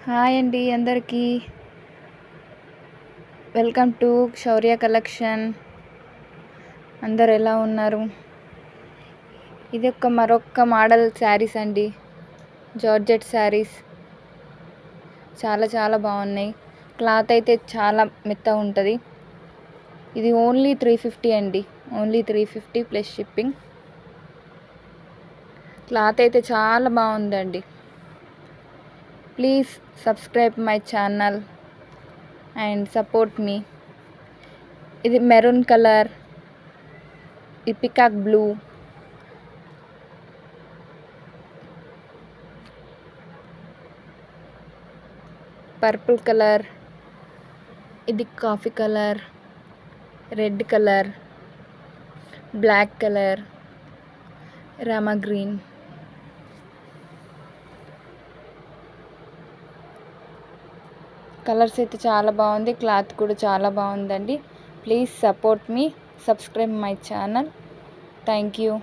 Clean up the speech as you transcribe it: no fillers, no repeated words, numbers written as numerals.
Hi అండి అందరికీ. Welcome to Shaurya collection. అందరు ఎలా ఉన్నారు? ఇది మరొక మోడల్ శారీస్ అండి, జార్జెట్ శారీస్. చాలా చాలా బాగున్నాయి. క్లాత్ అయితే చాలా మెత్తగా ఉంటుంది. ఇది ఓన్లీ 350 అండి, ఓన్లీ 350 ప్లస్ షిప్పింగ్. క్లాత్ అయితే చాలా బాగుందండి. Please subscribe my channel and support me. ఇది మెరూన్ కలర్, ఇది పికాక్ బ్లూ, పర్పుల్ కలర్, ఇది coffee colour, red colour, black colour, Rama green. Colours అయితే చాలా బాగుంది, క్లాత్ కూడా చాలా బాగుందండి. Please support me, subscribe my channel. Thank you.